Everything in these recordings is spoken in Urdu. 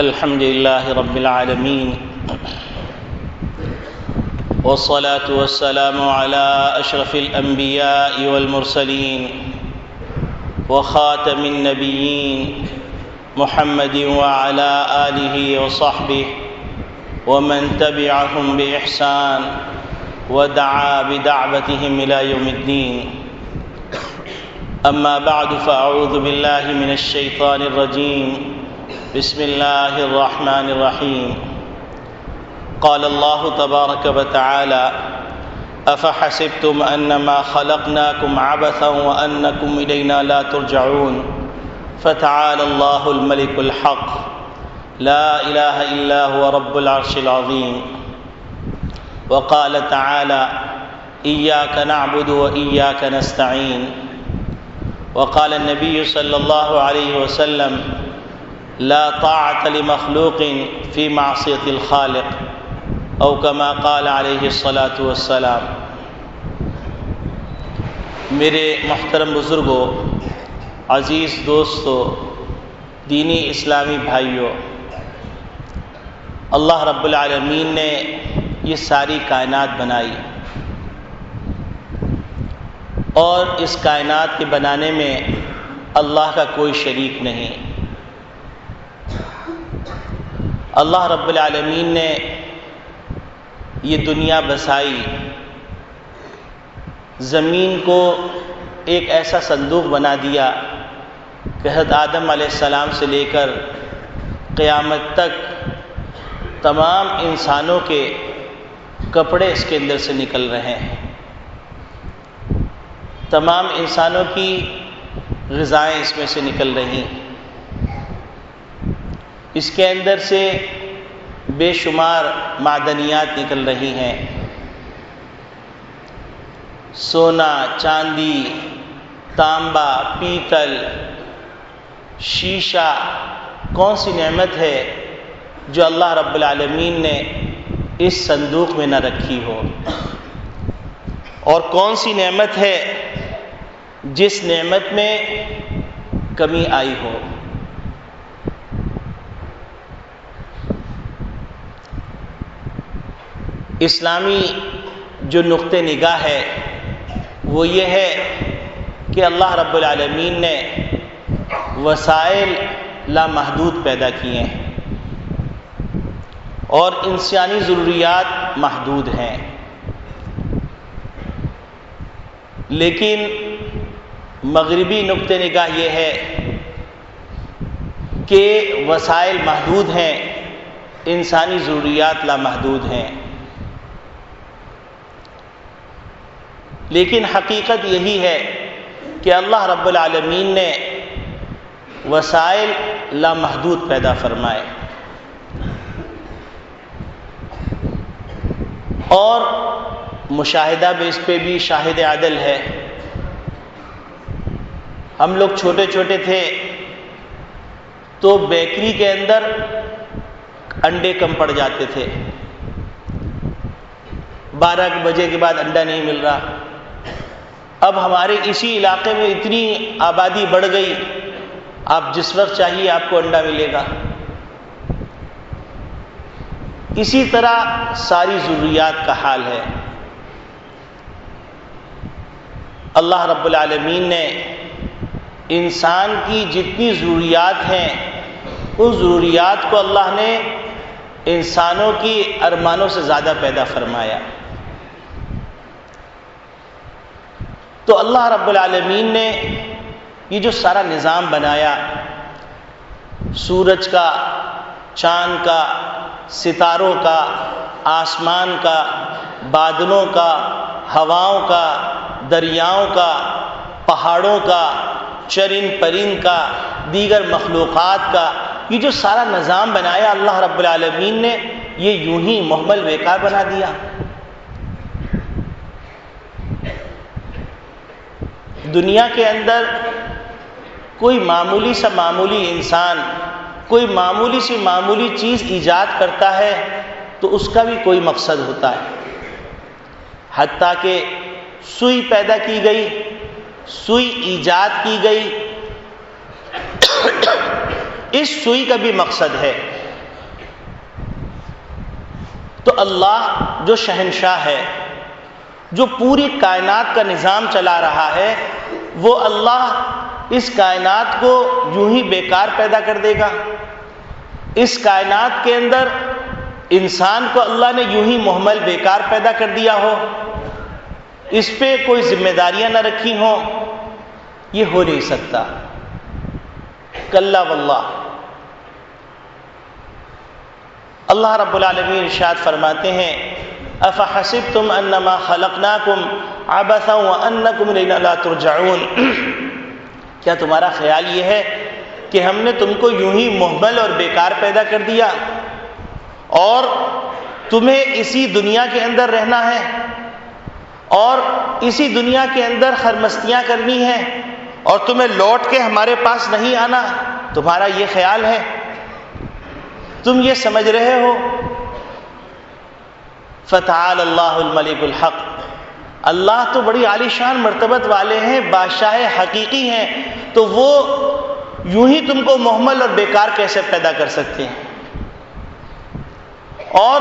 الحمد لله رب العالمين والصلاة والسلام على أشرف الأنبياء والمرسلين وخاتم النبيين محمد وعلى آله وصحبه ومن تبعهم بإحسان ودعا بدعوتهم إلى يوم الدين. أما بعد فأعوذ بالله من الشيطان الرجيم. بسم الله الرحمن الرحيم. قال الله تبارك وتعالى: أفحسبتم أنما خلقناكم عبثا وأنكم إلينا لا ترجعون فتعالى الله الملك الحق لا إله إلا هو رب العرش العظيم. وقال تعالى: إياك نعبد وإياك نستعين. وقال النبي صلى الله عليه وسلم: لا طاعة لمخلوق في معصية الخالق او كما قال علیہ الصلاۃ والسلام. میرے محترم بزرگوں، عزیز دوستوں، دینی اسلامی بھائیوں، اللہ رب العالمین نے یہ ساری کائنات بنائی اور اس کائنات کے بنانے میں اللہ کا کوئی شریک نہیں. اللہ رب العالمین نے یہ دنیا بسائی، زمین کو ایک ایسا صندوق بنا دیا کہ حضرت آدم علیہ السلام سے لے کر قیامت تک تمام انسانوں کے کپڑے اس کے اندر سے نکل رہے ہیں، تمام انسانوں کی غذائیں اس میں سے نکل رہی ہیں. اس کے اندر سے بے شمار معدنیات نکل رہی ہیں. سونا، چاندی، تانبا، پیتل، شیشہ، کون سی نعمت ہے جو اللہ رب العالمین نے اس صندوق میں نہ رکھی ہو؟ اور کون سی نعمت ہے جس نعمت میں کمی آئی ہو؟ اسلامی جو نقطہ نگاہ ہے وہ یہ ہے کہ اللہ رب العالمین نے وسائل لامحدود پیدا کیے ہیں اور انسانی ضروریات محدود ہیں، لیکن مغربی نقطہ نگاہ یہ ہے کہ وسائل محدود ہیں، انسانی ضروریات لامحدود ہیں. لیکن حقیقت یہی ہے کہ اللہ رب العالمین نے وسائل لامحدود پیدا فرمائے اور مشاہدہ بھی اس پہ بھی شاہد عدل ہے. ہم لوگ چھوٹے چھوٹے تھے تو بیکری کے اندر انڈے کم پڑ جاتے تھے، 12 بجے کے بعد انڈا نہیں مل رہا. اب ہمارے اسی علاقے میں اتنی آبادی بڑھ گئی، آپ جس وقت چاہیے آپ کو انڈا ملے گا. اسی طرح ساری ضروریات کا حال ہے. اللہ رب العالمین نے انسان کی جتنی ضروریات ہیں ان ضروریات کو اللہ نے انسانوں کی ارمانوں سے زیادہ پیدا فرمایا. تو اللہ رب العالمین نے یہ جو سارا نظام بنایا، سورج کا، چاند کا، ستاروں کا، آسمان کا، بادلوں کا، ہواؤں کا، دریاؤں کا، پہاڑوں کا، چرند پرند کا، دیگر مخلوقات کا، یہ جو سارا نظام بنایا اللہ رب العالمین نے، یہ یوں ہی مہمل بیکار بنا دیا. دنیا کے اندر کوئی معمولی سا معمولی انسان کوئی معمولی سی معمولی چیز ایجاد کرتا ہے تو اس کا بھی کوئی مقصد ہوتا ہے. حتیٰ کہ سوئی پیدا کی گئی، سوئی ایجاد کی گئی، اس سوئی کا بھی مقصد ہے تو اللہ جو شہنشاہ ہے، جو پوری کائنات کا نظام چلا رہا ہے، وہ اللہ اس کائنات کو یوں ہی بیکار پیدا کر دے گا؟ اس کائنات کے اندر انسان کو اللہ نے یوں ہی مہمل بیکار پیدا کر دیا ہو، اس پہ کوئی ذمہ داریاں نہ رکھی ہوں؟ یہ ہو نہیں سکتا۔ کلا واللہ۔ اللہ رب العالمین ارشاد فرماتے ہیں افحسبتم انما خلقناکم عبثا وانکم الینا لا ترجعون، کیا تمہارا خیال یہ ہے کہ ہم نے تم کو یوں ہی مہمل اور بیکار پیدا کر دیا اور تمہیں اسی دنیا کے اندر رہنا ہے اور اسی دنیا کے اندر خرمستیاں کرنی ہیں اور تمہیں لوٹ کے ہمارے پاس نہیں آنا؟ تمہارا یہ خیال ہے؟ تم یہ سمجھ رہے ہو؟ فتعال اللہ الملک الحق، اللہ تو بڑی عالی شان مرتبت والے ہیں، بادشاہ حقیقی ہیں، تو وہ یوں ہی تم کو مہمل اور بیکار کیسے پیدا کر سکتے ہیں؟ اور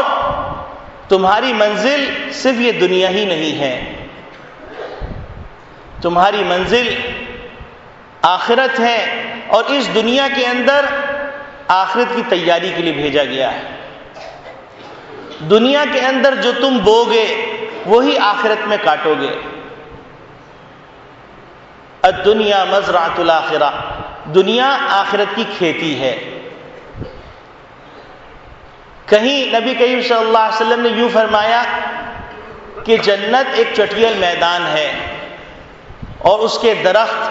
تمہاری منزل صرف یہ دنیا ہی نہیں ہے، تمہاری منزل آخرت ہے، اور اس دنیا کے اندر آخرت کی تیاری کے لیے بھیجا گیا ہے۔ دنیا کے اندر جو تم بوگے وہی آخرت میں کاٹو گے۔ الدنیا مزرعۃ الآخرہ، دنیا آخرت کی کھیتی ہے۔ کہیں نبی کریم صلی اللہ علیہ وسلم نے یوں فرمایا کہ جنت ایک چٹیل میدان ہے اور اس کے درخت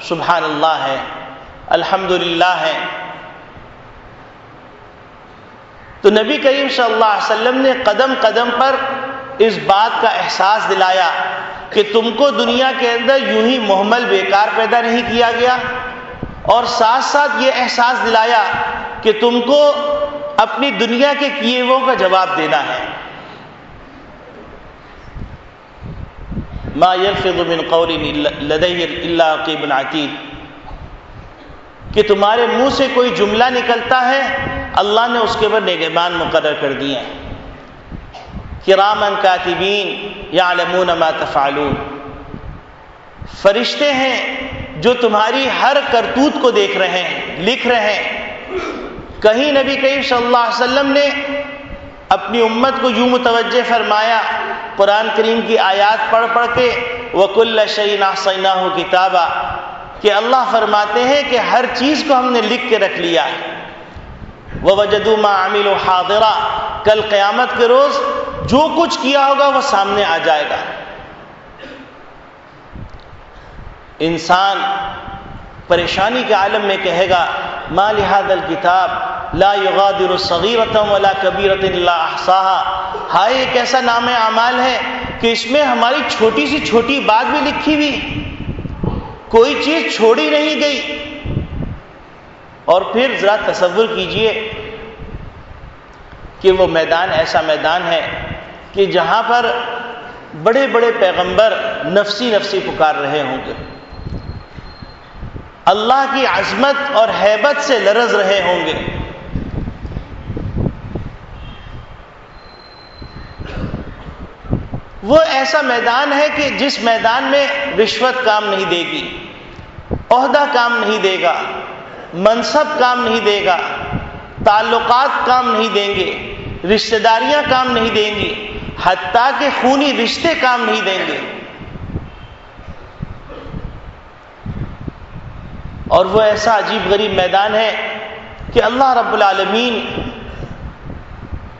سبحان اللہ ہے، الحمدللہ ہے۔ تو نبی کریم صلی اللہ علیہ وسلم نے قدم قدم پر اس بات کا احساس دلایا کہ تم کو دنیا کے اندر یوں ہی مہمل بیکار پیدا نہیں کیا گیا، اور ساتھ ساتھ یہ احساس دلایا کہ تم کو اپنی دنیا کے کیے ہووں کا جواب دینا ہے۔ ما یلفظ من قول لدیہ الا رقیب عتید، کہ تمہارے منہ سے کوئی جملہ نکلتا ہے اللہ نے اس کے اوپر نگہبان مقرر کر دیے ہیں، کراما کاتبین یعلمون ما تفعلون، فرشتے ہیں جو تمہاری ہر کرتوت کو دیکھ رہے ہیں، لکھ رہے ہیں۔ کہیں نبی کریم صلی اللہ علیہ وسلم نے اپنی امت کو یوں متوجہ فرمایا قرآن کریم کی آیات پڑھ پڑھ کے وَكُلَّ شَيْءٍ أَحْصَيْنَاهُ كِتَابًا، کہ اللہ فرماتے ہیں کہ ہر چیز کو ہم نے لکھ کے رکھ لیا ہے۔ وَوَجَدُوا مَا عَمِلُوا حَاضِرًا، کل قیامت کے روز جو کچھ کیا ہوگا وہ سامنے آ جائے گا۔ انسان پریشانی کے عالم میں کہے گا ما لهذا الكتاب لا يغادر صغيرة ولا كبيرة الا احصاها، ہائے ایک ایسا نام اعمال ہے کہ اس میں ہماری چھوٹی سی چھوٹی بات بھی لکھی ہوئی، کوئی چیز چھوڑی نہیں گئی۔ اور پھر ذرا تصور کیجئے کہ وہ میدان ایسا میدان ہے کہ جہاں پر بڑے بڑے پیغمبر نفسی نفسی پکار رہے ہوں گے، اللہ کی عظمت اور ہیبت سے لرز رہے ہوں گے۔ وہ ایسا میدان ہے کہ جس میدان میں رشوت کام نہیں دے گی، عہدہ کام نہیں دے گا، منصب کام نہیں دے گا، تعلقات کام نہیں دیں گے، رشتہ داریاں کام نہیں دیں گی، حتیٰ کہ خونی رشتے کام نہیں دیں گے۔ اور وہ ایسا عجیب غریب میدان ہے کہ اللہ رب العالمین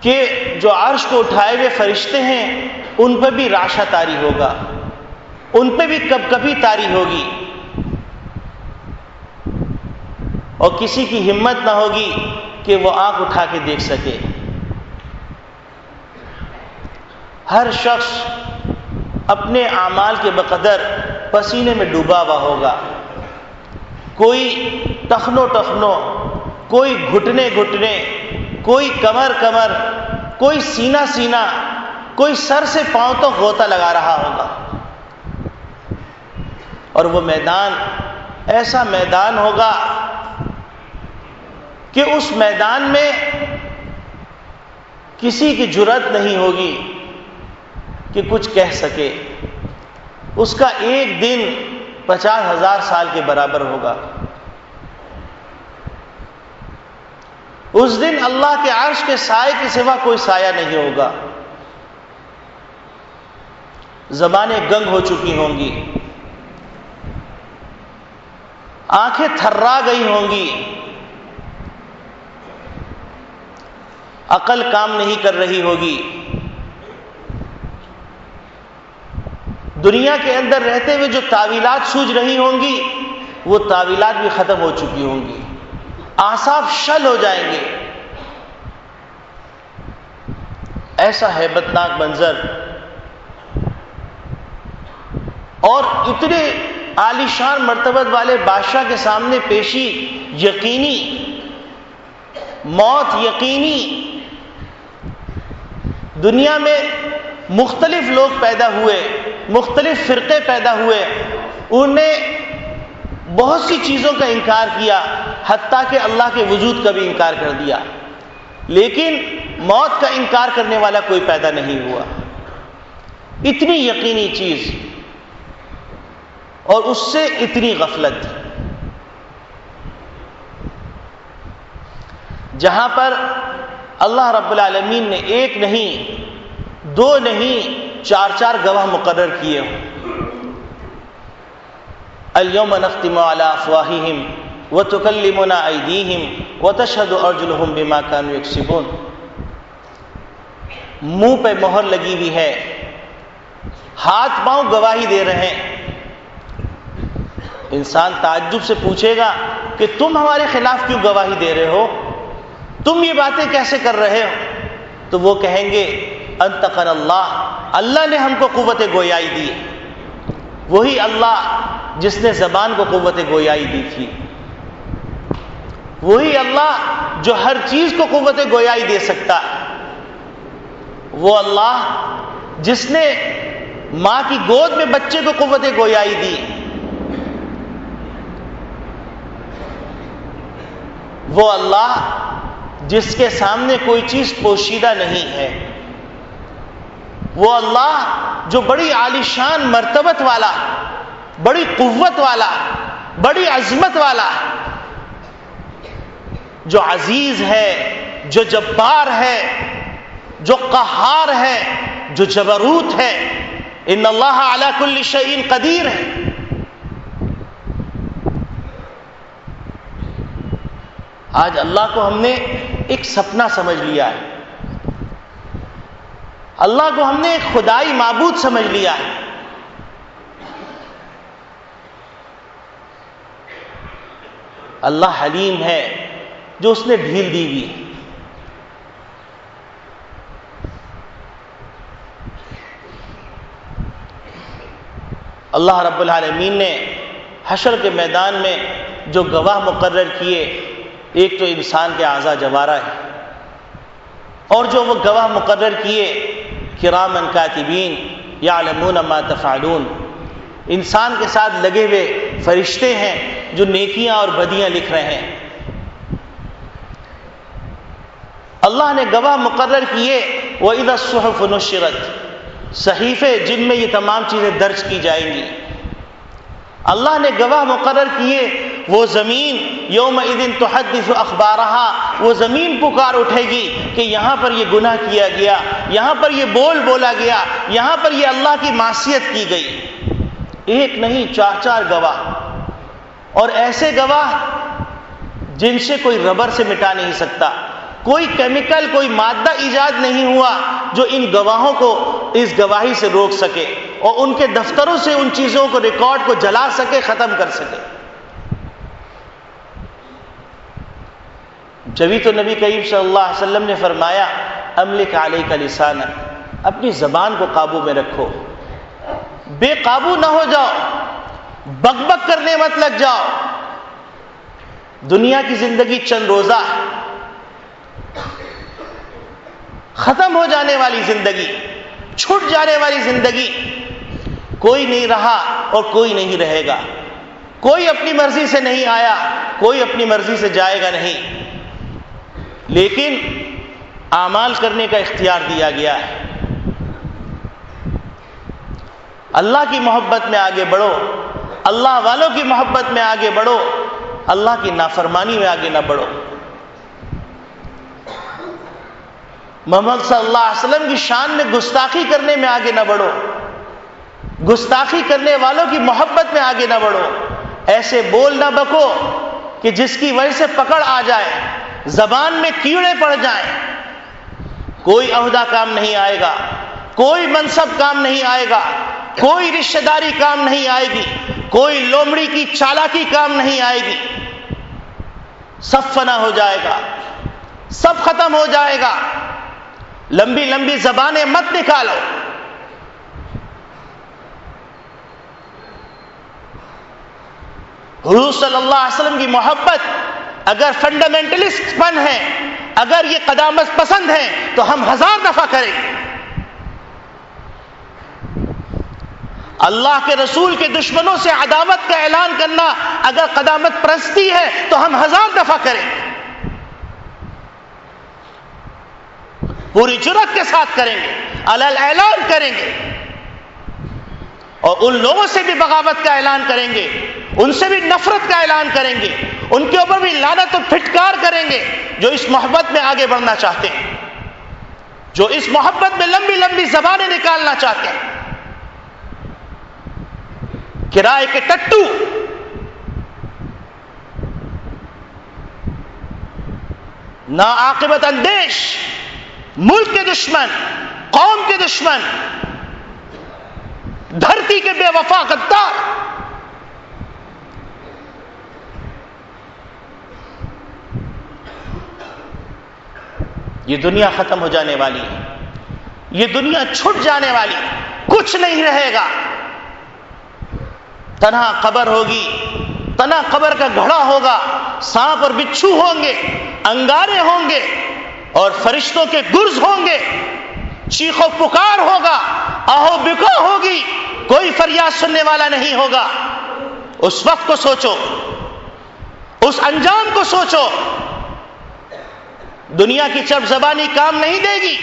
کے جو عرش کو اٹھائے ہوئے فرشتے ہیں ان پہ بھی راشہ طاری ہوگا، ان پہ بھی کب کبھی طاری ہوگی، اور کسی کی ہمت نہ ہوگی کہ وہ آنکھ اٹھا کے دیکھ سکے۔ ہر شخص اپنے اعمال کے بقدر پسینے میں ڈوبا ہوا ہوگا، کوئی ٹخنوں ٹخنوں، کوئی گھٹنے گھٹنے، کوئی کمر کمر، کوئی سینہ سینہ، کوئی سر سے پاؤں تک غوطہ لگا رہا ہوگا۔ اور وہ میدان ایسا میدان ہوگا کہ اس میدان میں کسی کی جرأت نہیں ہوگی کہ کچھ کہہ سکے. اس کا ایک دن 50,000 سال کے برابر ہوگا. اس دن اللہ کے عرش کے سائے کے سوا کوئی سایہ نہیں ہوگا. زبانیں گنگ ہو چکی ہوں گی، آنکھیں تھرا گئی ہوں گی، عقل کام نہیں کر رہی ہوگی. دنیا کے اندر رہتے ہوئے جو تعویلات سوجھ رہی ہوں گی وہ تعویلات بھی ختم ہو چکی ہوں گی. اعصاب شل ہو جائیں گے. ایسا ہیبتناک منظر، اور اتنے عالیشان مرتبت والے بادشاہ کے سامنے پیشی یقینی، موت یقینی. دنیا میں مختلف لوگ پیدا ہوئے، مختلف فرقے پیدا ہوئے، انہوں نے بہت سی چیزوں کا انکار کیا، حتیٰ کہ اللہ کے وجود کا بھی انکار کر دیا، لیکن موت کا انکار کرنے والا کوئی پیدا نہیں ہوا. اتنی یقینی چیز اور اس سے اتنی غفلت. جہاں پر اللہ رب العالمین نے ایک نہیں، دو نہیں، 4 گواہ مقرر کیے ہوں. اليوم نختم على افواههم وتكلمنا ايديهم وتشهد ارجلهم بما كانوا يكسبون. منہ پہ مہر لگی ہوئی ہے، ہاتھ پاؤں گواہی دے رہے ہیں. انسان تعجب سے پوچھے گا کہ تم ہمارے خلاف کیوں گواہی دے رہے ہو، تم یہ باتیں کیسے کر رہے ہو؟ تو وہ کہیں گے انطقنا اللہ، اللہ نے ہم کو قوت گویائی دی. وہی اللہ جس نے زبان کو قوت گویائی دی تھی، وہی اللہ جو ہر چیز کو قوت گویائی دے سکتا، وہ اللہ جس نے ماں کی گود میں بچے کو قوت گویائی دی، وہ اللہ جس کے سامنے کوئی چیز پوشیدہ نہیں ہے، وہ اللہ جو بڑی عالیشان مرتبت والا، بڑی قوت والا، بڑی عظمت والا، جو عزیز ہے، جو جبار ہے، جو قہار ہے، جو جبروت ہے. ان اللہ علی کل شیء قدیر ہے. آج اللہ کو ہم نے ایک سپنا سمجھ لیا ہے، اللہ کو ہم نے ایک خدائی معبود سمجھ لیا ہے. اللہ حلیم ہے جو اس نے ڈھیل دی ہوئی ہے. اللہ رب العالمین نے حشر کے میدان میں جو گواہ مقرر کیے، ایک تو انسان کے اعضاء جوارح ہے، اور جو وہ گواہ مقرر کیے کرامن کاتبین یعلمون ما تفعلون، انسان کے ساتھ لگے ہوئے فرشتے ہیں جو نیکیاں اور بدیاں لکھ رہے ہیں. اللہ نے گواہ مقرر کیے وَإِذَا الصُّحُفُ نُشِّرَتْ، صحیفے جن میں یہ تمام چیزیں درج کی جائیں گی. اللہ نے گواہ مقرر کیے وہ زمین یومئذ تحدث اخبارہا، وہ زمین پکار اٹھے گی کہ یہاں پر یہ گناہ کیا گیا، یہاں پر یہ بول بولا گیا، یہاں پر یہ اللہ کی معصیت کی گئی. ایک نہیں 4 گواہ، اور ایسے گواہ جن سے کوئی ربر سے مٹا نہیں سکتا، کوئی کیمیکل، کوئی مادہ ایجاد نہیں ہوا جو ان گواہوں کو اس گواہی سے روک سکے اور ان کے دفتروں سے ان چیزوں کو، ریکارڈ کو جلا سکے، ختم کر سکے. جبھی تو نبی کریم صلی اللہ علیہ وسلم نے فرمایا املک علیک لسانک، اپنی زبان کو قابو میں رکھو، بے قابو نہ ہو جاؤ، بک بک کرنے مت لگ جاؤ. دنیا کی زندگی چند روزہ ہے، ختم ہو جانے والی زندگی، چھٹ جانے والی زندگی. کوئی نہیں رہا اور کوئی نہیں رہے گا، کوئی اپنی مرضی سے نہیں آیا، کوئی اپنی مرضی سے جائے گا نہیں. لیکن اعمال کرنے کا اختیار دیا گیا ہے۔ اللہ کی محبت میں آگے بڑھو، اللہ والوں کی محبت میں آگے بڑھو، اللہ کی نافرمانی میں آگے نہ بڑھو۔ محمد صلی اللہ علیہ وسلم کی شان میں گستاخی کرنے میں آگے نہ بڑھو، گستاخی کرنے والوں کی محبت میں آگے نہ بڑھو، ایسے بول نہ بکو کہ جس کی وجہ سے پکڑ آ جائے، زبان میں کیڑے پڑ جائیں۔ کوئی عہدہ کام نہیں آئے گا، کوئی منصب کام نہیں آئے گا، کوئی رشتہ داری کام نہیں آئے گی، کوئی لومڑی کی چالاکی کام نہیں آئے گی۔ سب فنا ہو جائے گا، سب ختم ہو جائے گا۔ لمبی لمبی زبانیں مت نکالو۔ حضور صلی اللہ علیہ وسلم کی محبت اگر فنڈامنٹلسٹ پن ہے، اگر یہ قدامت پسند ہے تو ہم 1000 دفعہ کریں۔ اللہ کے رسول کے دشمنوں سے عداوت کا اعلان کرنا اگر قدامت پرستی ہے تو ہم 1000 دفعہ کریں، پوری جرأت کے ساتھ کریں گے، علی اعلان کریں گے، اور ان لوگوں سے بھی بغاوت کا اعلان کریں گے، ان سے بھی نفرت کا اعلان کریں گے، ان کے اوپر بھی لعنت و پھٹکار کریں گے جو اس محبت میں آگے بڑھنا چاہتے ہیں، جو اس محبت میں لمبی لمبی زبانیں نکالنا چاہتے ہیں۔ کرائے کے ٹٹو، ناعاقبت اندیش، ملک کے دشمن، قوم کے دشمن، دھرتی کے بے وفا غدار، یہ دنیا ختم ہو جانے والی ہے، یہ دنیا چھٹ جانے والی، کچھ نہیں رہے گا، تنہا قبر ہوگی، تنہا قبر کا گھڑا ہوگا، سانپ اور بچھو ہوں گے، انگارے ہوں گے اور فرشتوں کے گرز ہوں گے، چیخ و پکار ہوگا، آہو بکا ہوگی، کوئی فریاد سننے والا نہیں ہوگا۔ اس وقت کو سوچو، اس انجام کو سوچو۔ دنیا کی چرب زبانی کام نہیں دے گی،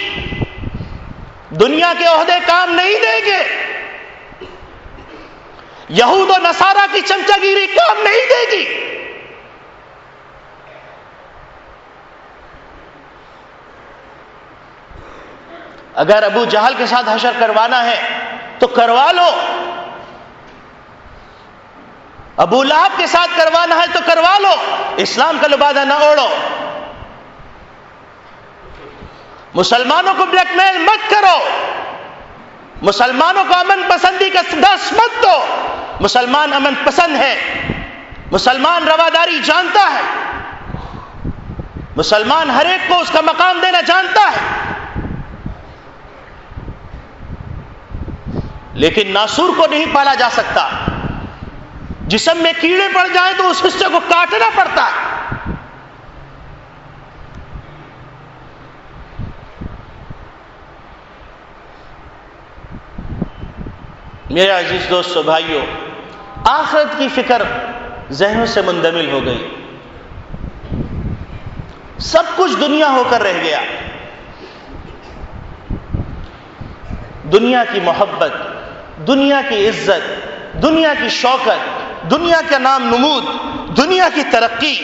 دنیا کے عہدے کام نہیں دیں گے، یہود و نصارہ کی چمچہ گیری کام نہیں دے گی۔ اگر ابو جہل کے ساتھ حشر کروانا ہے تو کروا لو، ابو لہب کے ساتھ کروانا ہے تو کروا لو، اسلام کا لبادہ نہ اوڑھو۔ مسلمانوں کو بلیک میل مت کرو، مسلمانوں کو امن پسندی کا دس مت دو۔ مسلمان امن پسند ہے، مسلمان رواداری جانتا ہے، مسلمان ہر ایک کو اس کا مقام دینا جانتا ہے، لیکن ناسور کو نہیں پالا جا سکتا۔ جسم میں کیڑے پڑ جائیں تو اس حصے کو کاٹنا پڑتا ہے۔ میرے عزیز دوستو بھائیو، آخرت کی فکر ذہنوں سے مندمل ہو گئی، سب کچھ دنیا ہو کر رہ گیا۔ دنیا کی محبت، دنیا کی عزت، دنیا کی شوکت، دنیا کا نام نمود، دنیا کی ترقی،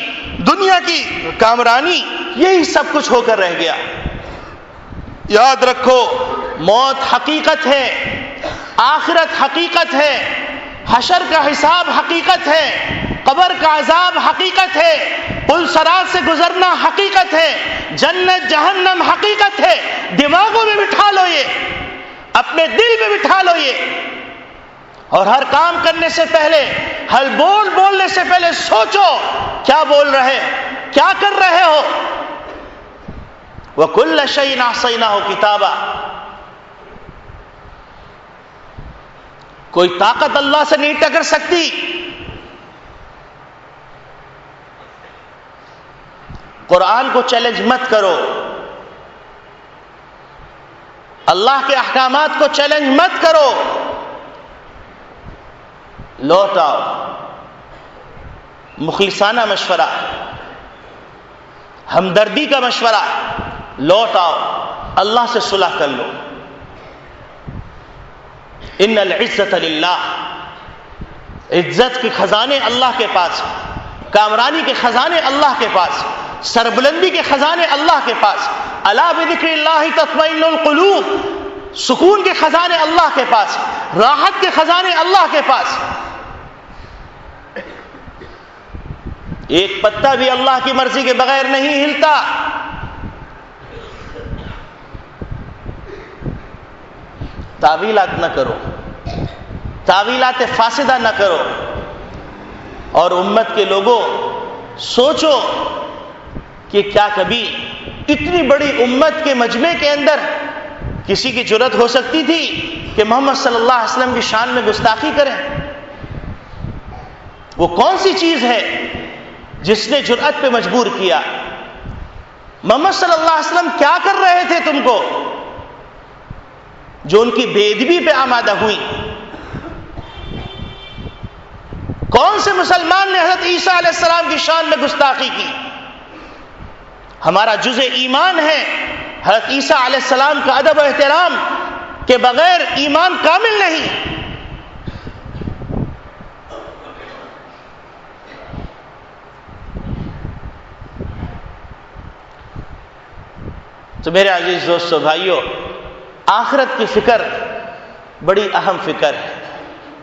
دنیا کی کامرانی، یہی سب کچھ ہو کر رہ گیا۔ یاد رکھو، موت حقیقت ہے، آخرت حقیقت ہے، حشر کا حساب حقیقت ہے، قبر کا عذاب حقیقت ہے، پل صراط سے گزرنا حقیقت ہے، جنت جہنم حقیقت ہے۔ دماغوں میں بٹھا لو یہ، اپنے دل میں بٹھا لو یہ، اور ہر کام کرنے سے پہلے، ہر بولنے سے پہلے سوچو کیا بول رہے، کیا کر رہے ہو۔ وَكُلَّ شَيْءٍ أَحْصَيْنَاهُ كِتَابًا۔ کوئی طاقت اللہ سے نہیں ٹکر سکتی۔ قرآن کو چیلنج مت کرو، اللہ کے احکامات کو چیلنج مت کرو، لوٹ آؤ۔ مخلصانہ مشورہ، ہمدردی کا مشورہ، لوٹ آؤ، اللہ سے صلح کر لو۔ ان العزت للہ، عزت کے خزانے اللہ کے پاس، کامرانی کے خزانے اللہ کے پاس، سربلندی کے خزانے اللہ کے پاس۔ الا بذکر اللہ تطمئن القلوب، سکون کے خزانے اللہ کے پاس، راحت کے خزانے اللہ کے پاس۔ ایک پتا بھی اللہ کی مرضی کے بغیر نہیں ہلتا۔ تعویلات نہ کرو، تعویلات فاسدہ نہ کرو، اور امت کے لوگوں سوچو کہ کیا کبھی اتنی بڑی امت کے مجمع کے اندر کسی کی جرأت ہو سکتی تھی کہ محمد صلی اللہ علیہ وسلم کی شان میں گستاخی کریں؟ وہ کون سی چیز ہے جس نے جرأت پہ مجبور کیا؟ محمد صلی اللہ علیہ وسلم کیا کر رہے تھے تم کو جو ان کی بے ادبی پہ آمادہ ہوئی؟ کون سے مسلمان نے حضرت عیسیٰ علیہ السلام کی شان میں گستاخی کی؟ ہمارا جزء ایمان ہے حضرت عیسیٰ علیہ السلام کا ادب و احترام کے بغیر ایمان کامل نہیں۔ تو میرے عزیز دوستو بھائیو، آخرت کی فکر بڑی اہم فکر ہے۔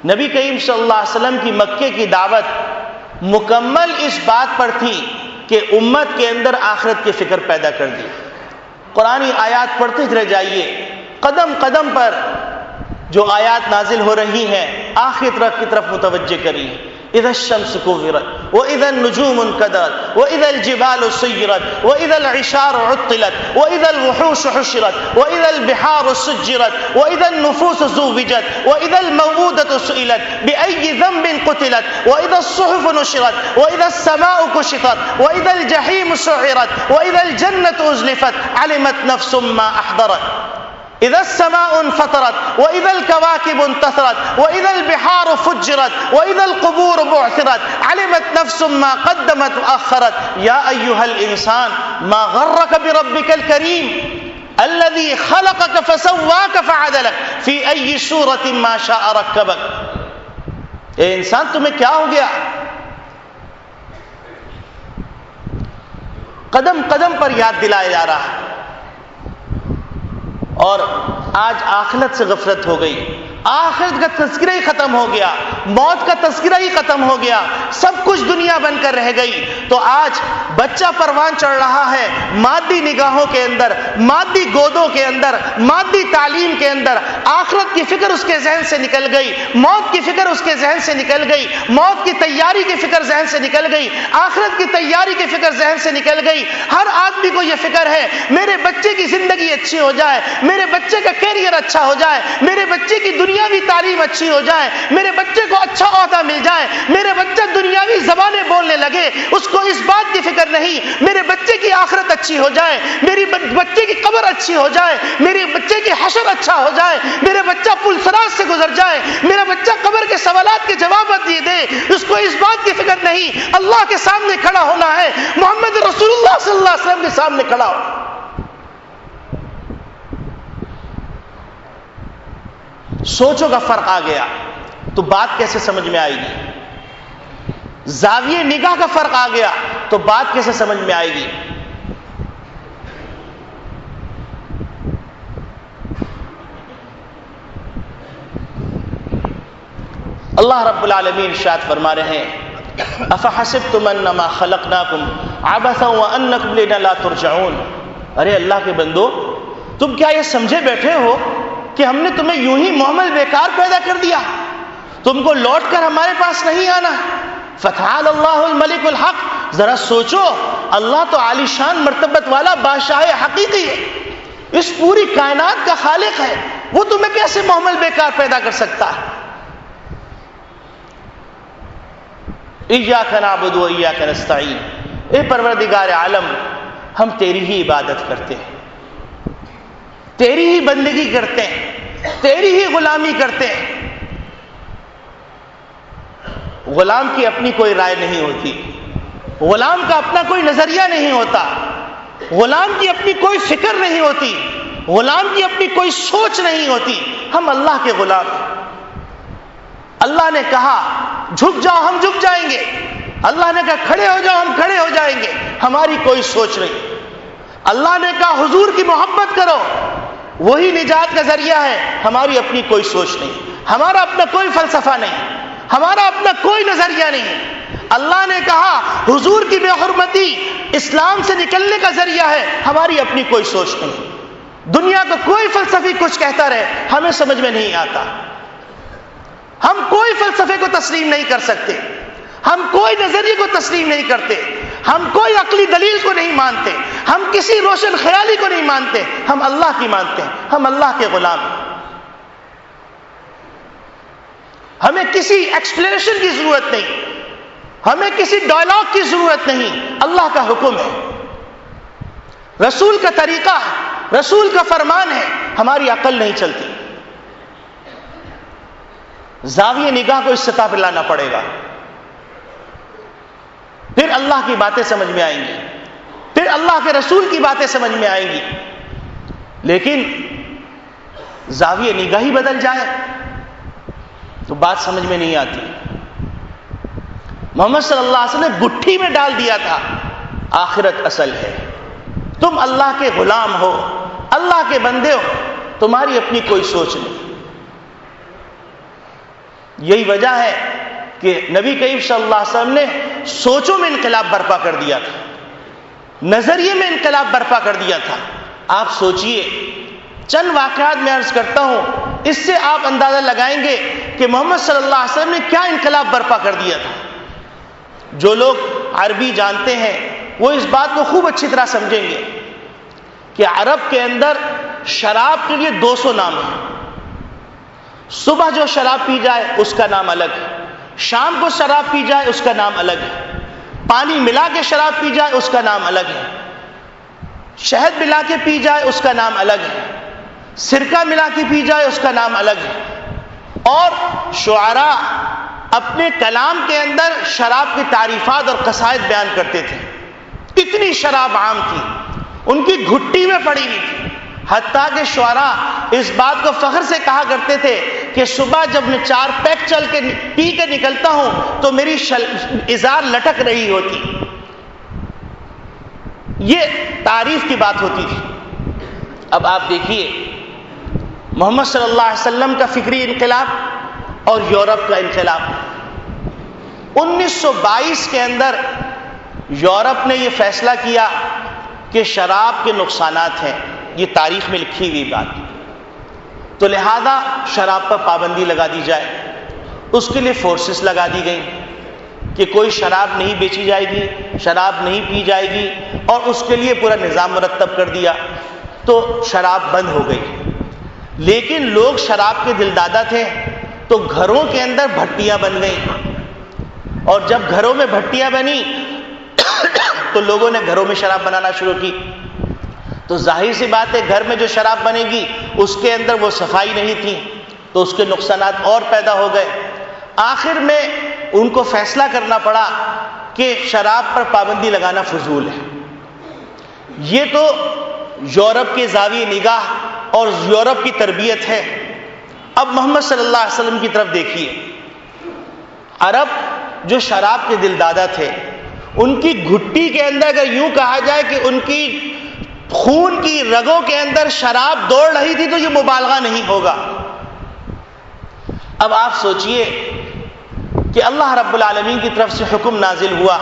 نبی کریم صلی اللہ علیہ وسلم کی مکے کی دعوت مکمل اس بات پر تھی کہ امت کے اندر آخرت کی فکر پیدا کر دی۔ قرآنی آیات پڑھتے رہ جائیے، قدم قدم پر جو آیات نازل ہو رہی ہیں آخرت کی طرف متوجہ کریے۔ اذا الشمس كورت واذا النجوم انكدرت واذا الجبال سيرت واذا العشار عطلت واذا الوحوش حشرت واذا البحار سجرت واذا النفوس زوجت واذا الموءودة سئلت بأي ذنب قتلت واذا الصحف نشرت واذا السماء كشطت واذا الجحيم سعرت واذا الجنة أزلفت علمت نفس ما أحضرت اذا السماء انفطرت واذا الكواكب انتثرت واذا البحار فجرت واذا القبور بعثرت علمت نفس ما قدمت واخرت يا ايها الانسان ما غرك بربك الكريم الذي خلقك فسواك فعدلك في اي صورة ما شاء ركبك۔ اے انسان تمہیں کیا ہو گیا؟ قدم قدم پر یاد دلایا جا رہا ہے، اور آج آخرت سے غفلت ہو گئی، آخرت کا تذکرہ ہی ختم ہو گیا، موت کا تذکرہ ہی ختم ہو گیا، سب کچھ دنیا بن کر رہ گئی۔ تو آج بچہ پروان چڑھ رہا ہے مادی نگاہوں کے اندر، مادی گودوں کے اندر، مادی تعلیم کے اندر۔ آخرت کی فکر اس کے ذہن سے نکل گئی، موت کی فکر اس کے ذہن سے نکل گئی، موت کی تیاری کی فکر ذہن سے نکل گئی، آخرت کی تیاری کی فکر ذہن سے نکل گئی۔ ہر آدمی کو یہ فکر ہے میرے بچے کی زندگی اچھی ہو جائے، میرے بچے کا کیریئر اچھا ہو جائے، میرے بچے کی دنیاوی تعلیم اچھی ہو جائے، میرے بچے کو اچھا عہدہ مل جائے، میرے بچہ دنیاوی زبانیں بولنے لگے۔ اس کو اس بات کی فکر نہیں میرے بچے کی آخرت اچھی ہو جائے، میری بچے کی قبر اچھی ہو جائے، میرے بچے کی حشر اچھا ہو جائے، میرے بچہ پل صراط سے گزر جائے، میرا بچہ قبر کے سوالات کے جوابات دے۔ اس کو اس بات کی فکر نہیں اللہ کے سامنے کھڑا ہونا ہے، محمد رسول اللہ صلی اللہ علیہ وسلم کے سامنے کھڑا ہو۔ سوچو کا فرق آ گیا تو بات کیسے سمجھ میں آئے گی؟ زاویہ نگاہ کا فرق آ گیا تو بات کیسے سمجھ میں آئے گی؟ اللہ رب العالمین ارشاد فرما رہے ہیں افحسبتم انما خلقناکم عبثا وانکم الینا لا ترجعون۔ ارے اللہ کے بندو، تم کیا یہ سمجھے بیٹھے ہو کہ ہم نے تمہیں یوں ہی معمل بیکار پیدا کر دیا، تم کو لوٹ کر ہمارے پاس نہیں آنا؟ فتعال اللہ الملک الحق، ذرا سوچو، اللہ تو عالی شان مرتبت والا بادشاہ حقیقی ہے، اس پوری کائنات کا خالق ہے، وہ تمہیں کیسے معمل بیکار پیدا کر سکتا ہے؟ ایاک نعبد و ایاک نستعین، اے پروردگار عالم، ہم تیری ہی عبادت کرتے ہیں، تیری ہی بندگی کرتے ہیں، تیری ہی غلامی کرتے ہیں۔ غلام کی اپنی کوئی رائے نہیں ہوتی، غلام کا اپنا کوئی نظریہ نہیں ہوتا، غلام کی اپنی کوئی فکر نہیں ہوتی، غلام کی اپنی کوئی سوچ نہیں ہوتی، ہم اللہ کے غلام ہیں۔ اللہ نے کہا جھک جاؤ، ہم جھک جائیں گے، اللہ نے کہا کھڑے ہو جاؤ، ہم کھڑے ہو جائیں گے، ہماری کوئی سوچ نہیں۔ اللہ نے کہا حضور کی محبت کرو، وہی نجات کا ذریعہ ہے، ہماری اپنی کوئی سوچ نہیں، ہمارا اپنا کوئی فلسفہ نہیں، ہمارا اپنا کوئی نظریہ نہیں۔ اللہ نے کہا حضور کی بے حرمتی اسلام سے نکلنے کا ذریعہ ہے، ہماری اپنی کوئی سوچ نہیں۔ دنیا کا کوئی فلسفی کچھ کہتا رہے، ہمیں سمجھ میں نہیں آتا، ہم کوئی فلسفے کو تسلیم نہیں کر سکتے، ہم کوئی نظریے کو تسلیم نہیں کرتے، ہم کوئی عقلی دلیل کو نہیں مانتے، ہم کسی روشن خیالی کو نہیں مانتے، ہم اللہ کی مانتے ہیں، ہم اللہ کے غلام ہیں۔ ہمیں کسی ایکسپلینیشن کی ضرورت نہیں، ہمیں کسی ڈائلاگ کی ضرورت نہیں، اللہ کا حکم ہے، رسول کا طریقہ ہے، رسول کا فرمان ہے، ہماری عقل نہیں چلتی۔ زاویہ نگاہ کو اس سطح پہ لانا پڑے گا، پھر اللہ کی باتیں سمجھ میں آئیں گی، پھر اللہ کے رسول کی باتیں سمجھ میں آئیں گی۔ لیکن زاویہ نگاہ ہی بدل جائے تو بات سمجھ میں نہیں آتی۔ محمد صلی اللہ علیہ وسلم نے گٹھی میں ڈال دیا تھا، آخرت اصل ہے، تم اللہ کے غلام ہو، اللہ کے بندے ہو، تمہاری اپنی کوئی سوچ نہیں۔ یہی وجہ ہے کہ نبی کریم صلی اللہ علیہ وسلم نے سوچوں میں انقلاب برپا کر دیا تھا، نظریے میں انقلاب برپا کر دیا تھا۔ آپ سوچئے، چند واقعات میں عرض کرتا ہوں، اس سے آپ اندازہ لگائیں گے کہ محمد صلی اللہ علیہ وسلم نے کیا انقلاب برپا کر دیا تھا۔ جو لوگ عربی جانتے ہیں وہ اس بات کو خوب اچھی طرح سمجھیں گے کہ عرب کے اندر شراب کے لیے 200 نام ہیں۔ صبح جو شراب پی جائے اس کا نام الگ ہے، شام کو شراب پی جائے اس کا نام الگ ہے، پانی ملا کے شراب پی جائے اس کا نام الگ ہے، شہد ملا کے پی جائے اس کا نام الگ ہے، سرکہ ملا کے پی جائے اس کا نام الگ ہے۔ اور شعراء اپنے کلام کے اندر شراب کی تعریفات اور قصائد بیان کرتے تھے، اتنی شراب عام تھی، ان کی گھٹی میں پڑی ہوئی تھی، حتیٰ کہ شعراء اس بات کو فخر سے کہا کرتے تھے کہ صبح جب میں 4 پیک چل کے پی کے نکلتا ہوں تو میری ازار لٹک رہی ہوتی۔ یہ تعریف کی بات ہوتی تھی۔ اب آپ دیکھیے محمد صلی اللہ علیہ وسلم کا فکری انقلاب اور یورپ کا انقلاب۔ 1922 کے اندر یورپ نے یہ فیصلہ کیا کہ شراب کے نقصانات ہیں، یہ تاریخ میں لکھی ہوئی بات، تو لہذا شراب پر پابندی لگا دی جائے۔ اس کے لیے فورسز لگا دی گئی کہ کوئی شراب نہیں بیچی جائے گی، شراب نہیں پی جائے گی، اور اس کے لیے پورا نظام مرتب کر دیا، تو شراب بند ہو گئی۔ لیکن لوگ شراب کے دلدادہ تھے تو گھروں کے اندر بھٹیاں بن گئیں، اور جب گھروں میں بھٹیاں بنی تو لوگوں نے گھروں میں شراب بنانا شروع کی۔ تو ظاہر سی بات ہے گھر میں جو شراب بنے گی اس کے اندر وہ صفائی نہیں تھی، تو اس کے نقصانات اور پیدا ہو گئے۔ آخر میں ان کو فیصلہ کرنا پڑا کہ شراب پر پابندی لگانا فضول ہے۔ یہ تو یورپ کے زاویہ نگاہ اور یورپ کی تربیت ہے۔ اب محمد صلی اللہ علیہ وسلم کی طرف دیکھیے، عرب جو شراب کے دلدادہ تھے، ان کی گھٹی کے اندر اگر یوں کہا جائے کہ ان کی خون کی رگوں کے اندر شراب دوڑ رہی تھی تو یہ مبالغہ نہیں ہوگا۔ اب آپ سوچئے کہ اللہ رب العالمین کی طرف سے حکم نازل ہوا،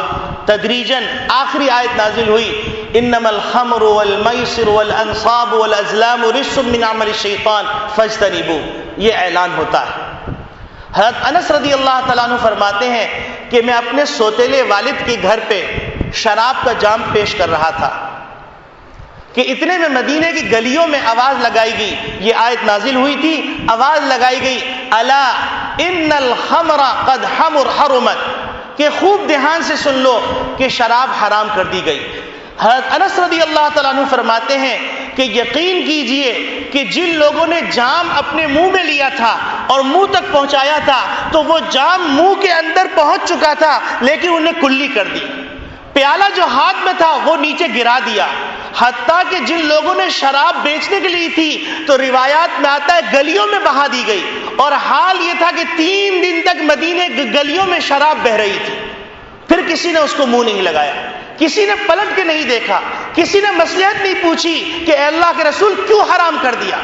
تدریجاً آخری آیت نازل ہوئی، انما الخمر والمیسر والانصاب والازلام رجس من عمل الشیطان فاجتنبوہ، یہ اعلان ہوتا ہے۔ حضرت انس رضی اللہ تعالیٰ عنہ فرماتے ہیں کہ میں اپنے سوتیلے والد کے گھر پہ شراب کا جام پیش کر رہا تھا کہ اتنے میں مدینے کی گلیوں میں آواز لگائی گئی، یہ آیت نازل ہوئی تھی، آواز لگائی گئی، الا ان الخمر قد حرمت، کہ خوب دھیان سے سن لو کہ شراب حرام کر دی گئی۔ حضرت انس رضی اللہ تعالیٰ عنہ فرماتے ہیں کہ یقین کیجئے کہ جن لوگوں نے جام اپنے منہ میں لیا تھا اور منہ تک پہنچایا تھا تو وہ جام منہ کے اندر پہنچ چکا تھا، لیکن انہیں کلی کر دی۔ پیالہ جو ہاتھ میں تھا وہ نیچے گرا دیا، حتیٰ کہ جن لوگوں نے شراب بیچنے کے لیے تھی تو روایات میں آتا ہے گلیوں میں بہا دی گئی، اور حال یہ تھا کہ 3 دن تک مدینے گلیوں میں شراب بہ رہی تھی، پھر کسی نے اس کو منہ نہیں لگایا، کسی نے پلٹ کے نہیں دیکھا، کسی نے مصلحت نہیں پوچھی کہ اے اللہ کے رسول کیوں حرام کر دیا۔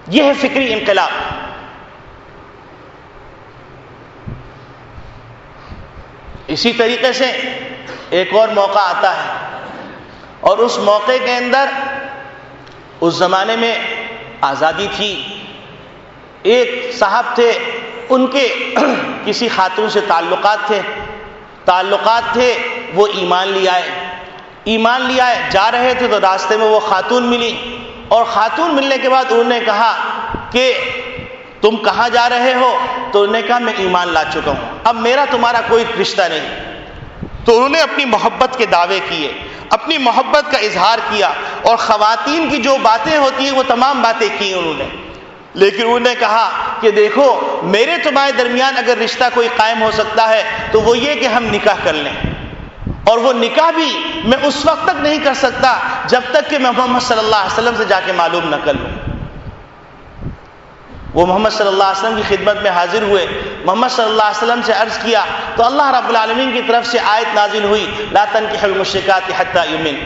یہ ہے فکری انقلاب۔ اسی طریقے سے ایک اور موقع آتا ہے، اور اس موقع کے اندر اس زمانے میں آزادی تھی، ایک صاحب تھے، ان کے کسی خاتون سے تعلقات تھے، وہ ایمان لے آئے، جا رہے تھے تو راستے میں وہ خاتون ملی، اور خاتون ملنے کے بعد انہوں نے کہا کہ تم کہاں جا رہے ہو؟ تو انہوں نے کہا میں ایمان لا چکا ہوں، اب میرا تمہارا کوئی رشتہ نہیں۔ تو انہوں نے اپنی محبت کے دعوے کیے، اپنی محبت کا اظہار کیا، اور خواتین کی جو باتیں ہوتی ہیں وہ تمام باتیں کی انہوں نے، لیکن انہوں نے کہا کہ دیکھو میرے تمہارے درمیان اگر رشتہ کوئی قائم ہو سکتا ہے تو وہ یہ کہ ہم نکاح کر لیں، اور وہ نکاح بھی میں اس وقت تک نہیں کر سکتا جب تک کہ میں محمد صلی اللہ علیہ وسلم سے جا کے معلوم نہ کر لوں۔ وہ محمد صلی اللہ علیہ وسلم کی خدمت میں حاضر ہوئے، محمد صلی اللہ علیہ وسلم سے عرض کیا تو اللہ رب العالمین کی طرف سے آیت نازل ہوئی، لا تنکحوا المشرکات حتی یؤمن،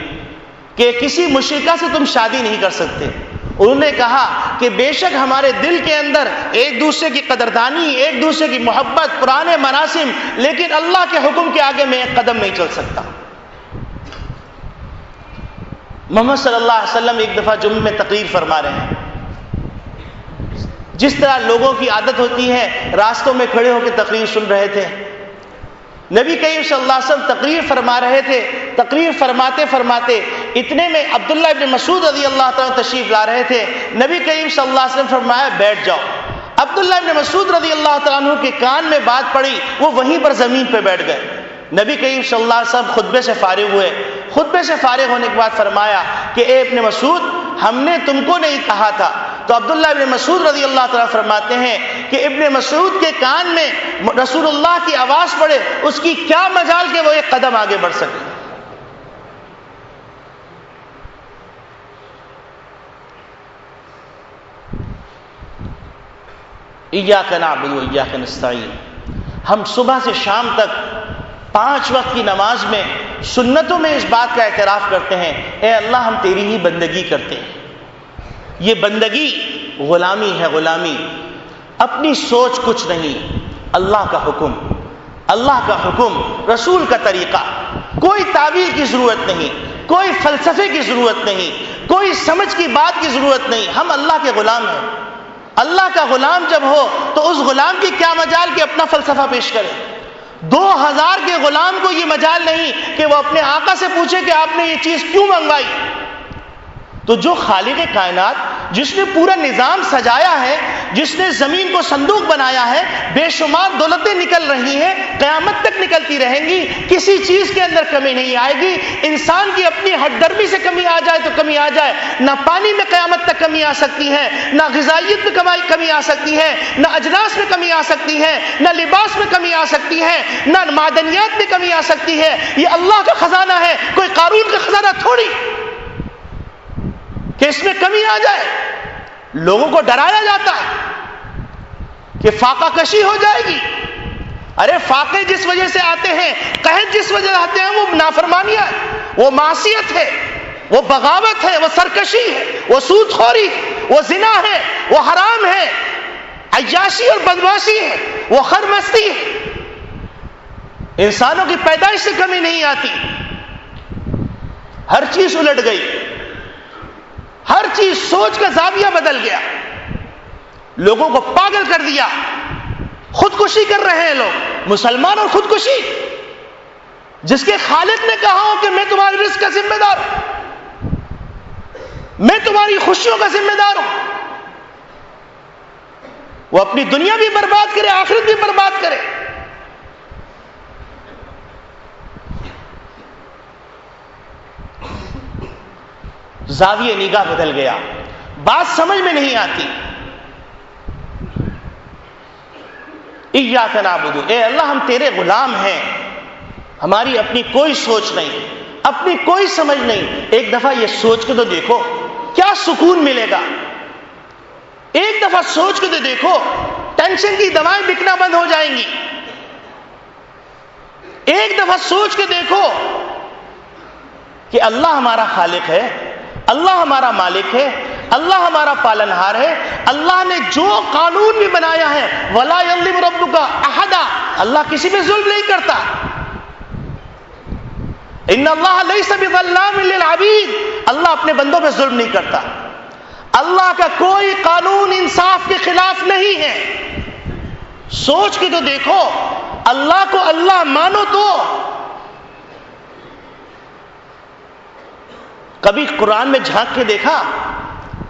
کہ کسی مشرکہ سے تم شادی نہیں کر سکتے۔ انہوں نے کہا کہ بے شک ہمارے دل کے اندر ایک دوسرے کی قدردانی، ایک دوسرے کی محبت، پرانے مراسم، لیکن اللہ کے حکم کے آگے میں ایک قدم نہیں چل سکتا۔ محمد صلی اللہ علیہ وسلم ایک دفعہ جمعے میں تقریر فرما رہے ہیں، جس طرح لوگوں کی عادت ہوتی ہے راستوں میں کھڑے ہو کے تقریر سن رہے تھے، نبی کریم صلی اللہ علیہ وسلم تقریر فرما رہے تھے، تقریر فرماتے فرماتے اتنے میں عبداللہ ابن مسعود رضی اللہ تعالیٰ تشریف لا رہے تھے، نبی کریم صلی اللہ علیہ وسلم فرمایا بیٹھ جاؤ۔ عبداللہ ابن مسعود رضی اللہ تعالیٰ عنہ کے کان میں بات پڑی، وہ وہیں پر زمین پہ بیٹھ گئے۔ نبی کریم صلی اللہ علیہ وسلم خطبے سے فارغ ہوئے، خطبے سے فارغ ہونے کے بعد فرمایا کہ اے ابن مسعود ہم نے تم کو نہیں کہا تھا۔ تو عبداللہ ابن مسعود رضی اللہ تعالیٰ فرماتے ہیں کہ ابن مسعود کے کان میں رسول اللہ کی آواز پڑے، اس کی کیا مجال کہ وہ ایک قدم آگے بڑھ سکے۔ ایاک نعبد و ایاک نستعین، ہم صبح سے شام تک 5 وقت کی نماز میں سنتوں میں اس بات کا اعتراف کرتے ہیں اے اللہ ہم تیری ہی بندگی کرتے ہیں۔ یہ بندگی غلامی ہے، غلامی، اپنی سوچ کچھ نہیں، اللہ کا حکم، اللہ کا حکم، رسول کا طریقہ، کوئی تعویل کی ضرورت نہیں، کوئی فلسفے کی ضرورت نہیں، کوئی سمجھ کی بات کی ضرورت نہیں، ہم اللہ کے غلام ہیں۔ اللہ کا غلام جب ہو تو اس غلام کی کیا مجال کہ اپنا فلسفہ پیش کرے؟ 2000 کے غلام کو یہ مجال نہیں کہ وہ اپنے آقا سے پوچھے کہ آپ نے یہ چیز کیوں منگوائی۔ تو جو خالق کائنات، جس نے پورا نظام سجایا ہے، جس نے زمین کو صندوق بنایا ہے، بے شمار دولتیں نکل رہی ہیں، قیامت تک نکلتی رہیں گی، کسی چیز کے اندر کمی نہیں آئے گی۔ انسان کی اپنی ہٹ درمی سے کمی آ جائے تو کمی آ جائے، نہ پانی میں قیامت تک کمی آ سکتی ہے، نہ غذائیت میں کمی آ سکتی ہے، نہ اجناس میں کمی آ سکتی ہے، نہ لباس میں کمی آ سکتی ہے، نہ معدنیات میں کمی آ سکتی ہے۔ یہ اللہ کا خزانہ ہے، کوئی قارون کا خزانہ تھوڑی کہ اس میں کمی آ جائے۔ لوگوں کو ڈرایا جاتا ہے کہ فاقہ کشی ہو جائے گی۔ ارے فاقے جس وجہ سے آتے ہیں، قحط جس وجہ سے آتے ہیں، وہ نافرمانیاں ہے، وہ معصیت ہے، وہ بغاوت ہے، وہ سرکشی ہے، وہ سود خوری ہے، وہ زنا ہے، وہ حرام ہے، عیاشی اور بدمعاشی ہے، وہ خرمستی ہے۔ انسانوں کی پیدائش سے کمی نہیں آتی، ہر چیز الٹ گئی، ہر چیز، سوچ کا زاویہ بدل گیا، لوگوں کو پاگل کر دیا، خودکشی کر رہے ہیں لوگ، مسلمان اور خودکشی، جس کے خالق نے کہا ہو کہ میں تمہارے رزق کا ذمہ دار ہوں، میں تمہاری خوشیوں کا ذمہ دار ہوں، وہ اپنی دنیا بھی برباد کرے، آخرت بھی برباد کرے۔ زاویہ نگاہ بدل گیا، بات سمجھ میں نہیں آتی۔ ایاک نعبد، اے اللہ ہم تیرے غلام ہیں، ہماری اپنی کوئی سوچ نہیں، اپنی کوئی سمجھ نہیں. ایک دفعہ یہ سوچ کے تو دیکھو کیا سکون ملے گا. ایک دفعہ سوچ کے تو دیکھو ٹینشن کی دوائیں بکنا بند ہو جائیں گی. ایک دفعہ سوچ کے دیکھو کہ اللہ ہمارا خالق ہے, اللہ ہمارا مالک ہے, اللہ ہمارا پالنہار ہے. اللہ نے جو قانون بھی بنایا ہے وَلَا يَظْلِمُ رَبُّكَ أَحَدًا, اللہ کسی پہ ظلم نہیں کرتا. ان اللہ لیس بظلام للعبید, اللہ اپنے بندوں پہ ظلم نہیں کرتا. اللہ کا کوئی قانون انصاف کے خلاف نہیں ہے. سوچ کے تو دیکھو, اللہ کو اللہ مانو تو. کبھی قرآن میں جھانک کے دیکھا,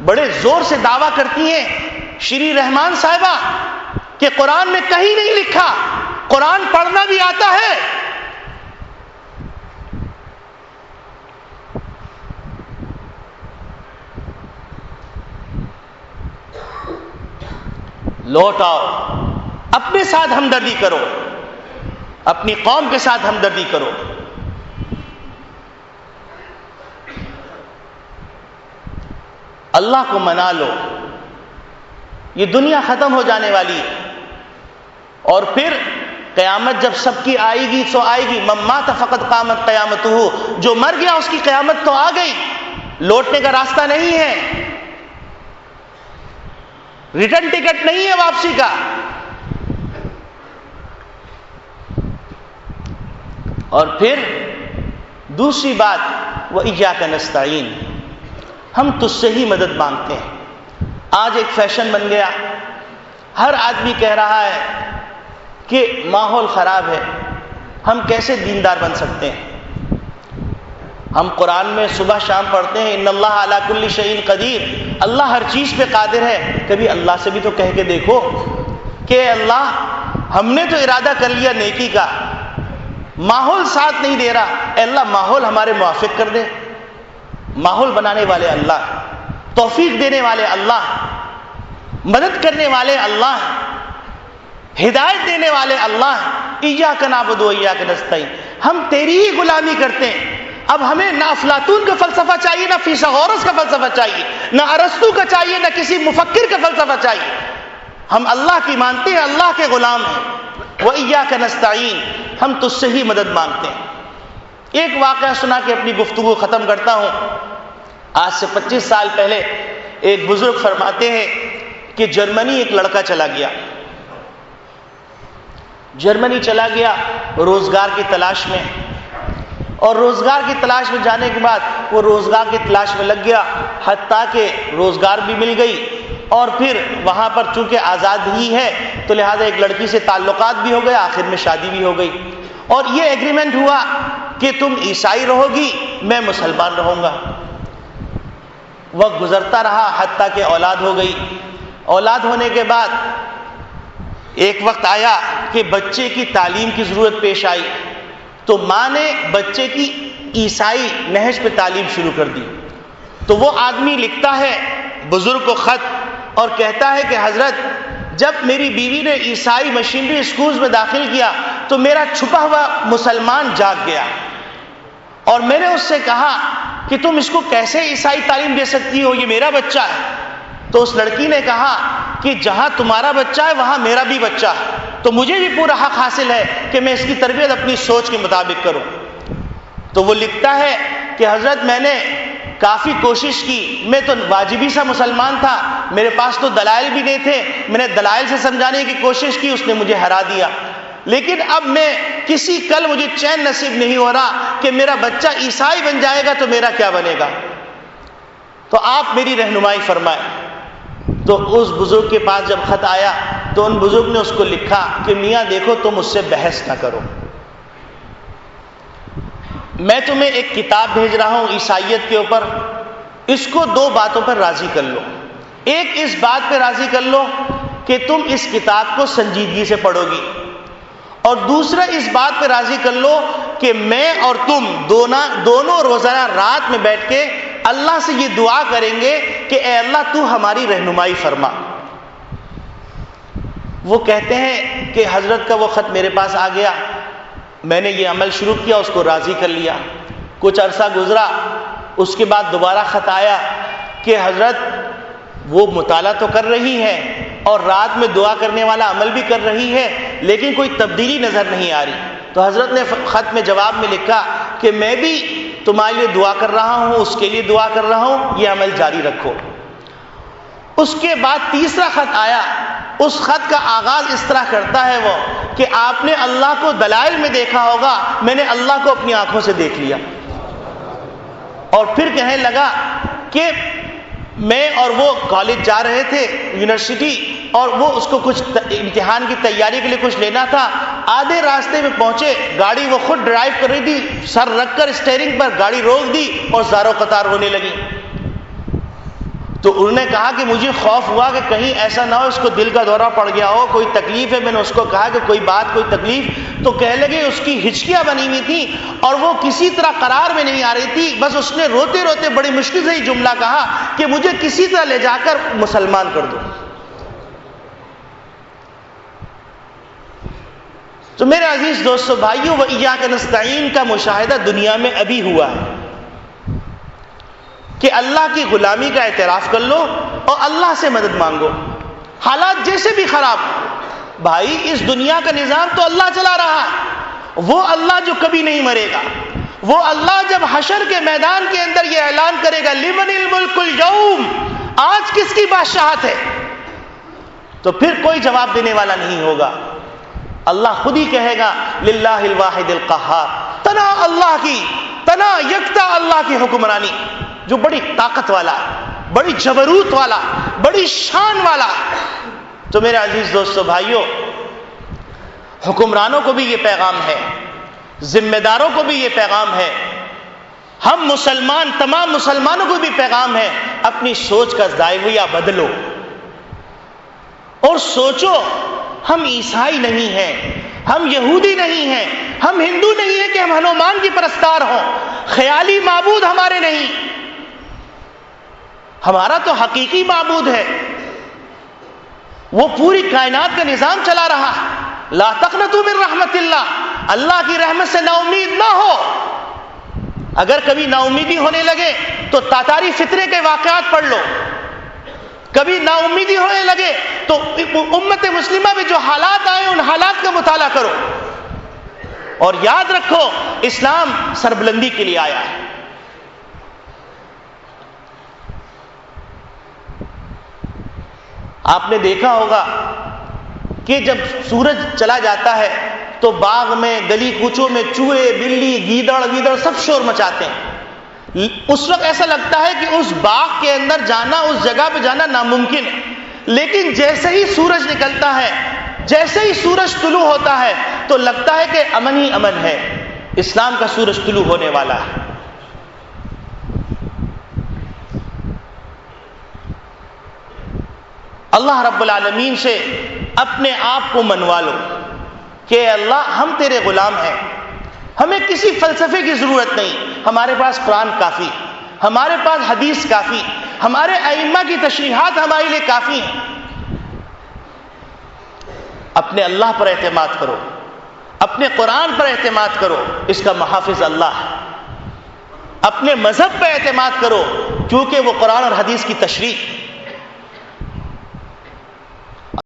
بڑے زور سے دعویٰ کرتی ہیں شری رحمان صاحبہ کہ قرآن میں کہیں نہیں لکھا, قرآن پڑھنا بھی آتا ہے. لوٹ آؤ, اپنے ساتھ ہمدردی کرو, اپنی قوم کے ساتھ ہمدردی کرو. اللہ کو منا لو, یہ دنیا ختم ہو جانے والی ہے. اور پھر قیامت جب سب کی آئے گی تو آئے گی. من مات فقد قامت قیامتہ, جو مر گیا اس کی قیامت تو آ گئی, لوٹنے کا راستہ نہیں ہے, ریٹرن ٹکٹ نہیں ہے واپسی کا. اور پھر دوسری بات, وَإِيَّاكَ نَسْتَعِينُ, ہم تجھ سے ہی مدد مانگتے ہیں. آج ایک فیشن بن گیا, ہر آدمی کہہ رہا ہے کہ ماحول خراب ہے, ہم کیسے دیندار بن سکتے ہیں. ہم قرآن میں صبح شام پڑھتے ہیں ان اللہ علی کل شیء قدیر, اللہ ہر چیز پہ قادر ہے. کبھی اللہ سے بھی تو کہہ کے دیکھو کہ اللہ ہم نے تو ارادہ کر لیا نیکی کا, ماحول ساتھ نہیں دے رہا, اے اللہ ماحول ہمارے موافق کر دے. ماحول بنانے والے اللہ, توفیق دینے والے اللہ, مدد کرنے والے اللہ, ہدایت دینے والے اللہ. ایاک نعبد و ایاک نستعین, ہم تیری ہی غلامی کرتے ہیں. اب ہمیں نہ افلاطون کا فلسفہ چاہیے, نہ فیثاغورس کا فلسفہ چاہیے, نہ ارسطو کا چاہیے, نہ کسی مفکر کا فلسفہ چاہیے. ہم اللہ کی مانتے ہیں, اللہ کے غلام ہیں. وَإِيَّاكَ نَسْتَعِينُ, ہم تجھ سے ہی مدد مانگتے ہیں. ایک واقعہ سنا کے اپنی گفتگو ختم کرتا ہوں. آج سے 25 سال پہلے ایک بزرگ فرماتے ہیں کہ جرمنی ایک لڑکا چلا گیا, جرمنی چلا گیا روزگار کی تلاش میں, اور روزگار کی تلاش میں جانے کے بعد وہ روزگار کی تلاش میں لگ گیا, حتیٰ کہ روزگار بھی مل گئی. اور پھر وہاں پر چونکہ آزاد ہی ہے تو لہذا ایک لڑکی سے تعلقات بھی ہو گئے, آخر میں شادی بھی ہو گئی. اور یہ ایگریمنٹ ہوا کہ تم عیسائی رہو گی, میں مسلمان رہوں گا. وقت گزرتا رہا حتیٰ کہ اولاد ہو گئی. اولاد ہونے کے بعد ایک وقت آیا کہ بچے کی تعلیم کی ضرورت پیش آئی, تو ماں نے بچے کی عیسائی نہج پہ تعلیم شروع کر دی. تو وہ آدمی لکھتا ہے بزرگ کو خط اور کہتا ہے کہ حضرت جب میری بیوی نے عیسائی مشینری اسکولز میں داخل کیا تو میرا چھپا ہوا مسلمان جاگ گیا, اور میں نے اس سے کہا کہ تم اس کو کیسے عیسائی تعلیم دے سکتی ہو, یہ میرا بچہ ہے. تو اس لڑکی نے کہا کہ جہاں تمہارا بچہ ہے وہاں میرا بھی بچہ ہے, تو مجھے بھی پورا حق حاصل ہے کہ میں اس کی تربیت اپنی سوچ کے مطابق کروں. تو وہ لکھتا ہے کہ حضرت میں نے کافی کوشش کی, میں تو واجبی سا مسلمان تھا, میرے پاس تو دلائل بھی نہیں تھے, میں نے دلائل سے سمجھانے کی کوشش کی, اس نے مجھے ہرا دیا. لیکن اب میں کسی کل مجھے چین نصیب نہیں ہو رہا کہ میرا بچہ عیسائی بن جائے گا تو میرا کیا بنے گا, تو آپ میری رہنمائی فرمائیں. تو اس بزرگ کے پاس جب خط آیا تو ان بزرگ نے اس کو لکھا کہ میاں دیکھو تم اس سے بحث نہ کرو, میں تمہیں ایک کتاب بھیج رہا ہوں عیسائیت کے اوپر, اس کو 2 باتوں پر راضی کر لو. ایک اس بات پہ راضی کر لو کہ تم اس کتاب کو سنجیدگی سے پڑھو گی, اور دوسرا اس بات پہ راضی کر لو کہ میں اور تم دونوں روزانہ رات میں بیٹھ کے اللہ سے یہ دعا کریں گے کہ اے اللہ تو ہماری رہنمائی فرما. وہ کہتے ہیں کہ حضرت کا وہ خط میرے پاس آ گیا, میں نے یہ عمل شروع کیا, اس کو راضی کر لیا. کچھ عرصہ گزرا، اس کے بعد دوبارہ خط آیا کہ حضرت وہ مطالعہ تو کر رہی ہے اور رات میں دعا کرنے والا عمل بھی کر رہی ہے، لیکن کوئی تبدیلی نظر نہیں آ رہی۔ تو حضرت نے خط میں جواب میں لکھا کہ میں بھی تمہارے لیے دعا کر رہا ہوں، اس کے لیے دعا کر رہا ہوں، یہ عمل جاری رکھو۔ اس کے بعد تیسرا خط آیا، اس خط کا آغاز اس طرح کرتا ہے وہ کہ آپ نے اللہ کو دلائل میں دیکھا ہوگا، میں نے اللہ کو اپنی آنکھوں سے دیکھ لیا۔ اور پھر کہنے لگا کہ میں اور وہ کالج جا رہے تھے، یونیورسٹی، اور وہ اس کو کچھ امتحان کی تیاری کے لیے کچھ لینا تھا۔ آدھے راستے میں پہنچے، گاڑی وہ خود ڈرائیو کر رہی تھی، سر رکھ کر اسٹیئرنگ پر گاڑی روک دی اور زاروں قطار ہونے لگی۔ تو انہوں نے کہا کہ مجھے خوف ہوا کہ کہیں ایسا نہ ہو اس کو دل کا دورہ پڑ گیا ہو، کوئی تکلیف ہے۔ میں نے اس کو کہا کہ کوئی بات، کوئی تکلیف؟ تو کہنے لگے اس کی ہچکیاں بنی ہوئی تھیں اور وہ کسی طرح قرار میں نہیں آ رہی تھی، بس اس نے روتے روتے بڑی مشکل سے ہی جملہ کہا کہ مجھے کسی طرح لے جا کر مسلمان کر دو۔ تو میرے عزیز دوستو بھائیو، وَإِيَّاكَ نَسْتَعِينُ کا مشاہدہ دنیا میں ابھی ہوا ہے کہ اللہ کی غلامی کا اعتراف کر لو اور اللہ سے مدد مانگو، حالات جیسے بھی خراب۔ بھائی اس دنیا کا نظام تو اللہ چلا رہا ہے، وہ اللہ جو کبھی نہیں مرے گا، وہ اللہ جب حشر کے میدان کے اندر یہ اعلان کرے گا لمن الملک اليوم، آج کس کی بادشاہت ہے، تو پھر کوئی جواب دینے والا نہیں ہوگا۔ اللہ خود ہی کہے گا للہ الواحد القہار، تنا اللہ کی، تنا یکتا اللہ کی حکمرانی، جو بڑی طاقت والا، بڑی جبروت والا، بڑی شان والا۔ تو میرے عزیز دوستو بھائیو، حکمرانوں کو بھی یہ پیغام ہے، ذمہ داروں کو بھی یہ پیغام ہے، ہم مسلمان، تمام مسلمانوں کو بھی پیغام ہے، اپنی سوچ کا زاویہ بدلو اور سوچو ہم عیسائی نہیں ہیں، ہم یہودی نہیں ہیں، ہم ہندو نہیں ہیں کہ ہم ہنومان کی پرستار ہوں، خیالی معبود ہمارے نہیں، ہمارا تو حقیقی معبود ہے، وہ پوری کائنات کا نظام چلا رہا ہے۔ لا تقنطوا من رحمت اللہ، اللہ کی رحمت سے نا امید نہ ہو۔ اگر کبھی نا امیدی ہونے لگے تو تاتاری فتنے کے واقعات پڑھ لو، کبھی نا امیدی ہونے لگے تو امت مسلمہ میں جو حالات آئے ان حالات کا مطالعہ کرو، اور یاد رکھو اسلام سربلندی کے لیے آیا ہے۔ آپ نے دیکھا ہوگا کہ جب سورج چلا جاتا ہے تو باغ میں، گلی کوچوں میں چوہے، بلی، گیدڑ سب شور مچاتے ہیں۔ اس وقت ایسا لگتا ہے کہ اس باغ کے اندر جانا، اس جگہ پہ جانا ناممکن ہے، لیکن جیسے ہی سورج نکلتا ہے، جیسے ہی سورج طلوع ہوتا ہے تو لگتا ہے کہ امن ہی امن ہے، اسلام کا سورج طلوع ہونے والا ہے۔ اللہ رب العالمین سے اپنے آپ کو منوا لو کہ اللہ ہم تیرے غلام ہیں، ہمیں کسی فلسفے کی ضرورت نہیں، ہمارے پاس قرآن کافی، ہمارے پاس حدیث کافی، ہمارے ائمہ کی تشریحات ہمارے لیے کافی ہیں۔ اپنے اللہ پر اعتماد کرو، اپنے قرآن پر اعتماد کرو، اس کا محافظ اللہ ہے۔ اپنے مذہب پر اعتماد کرو کیونکہ وہ قرآن اور حدیث کی تشریح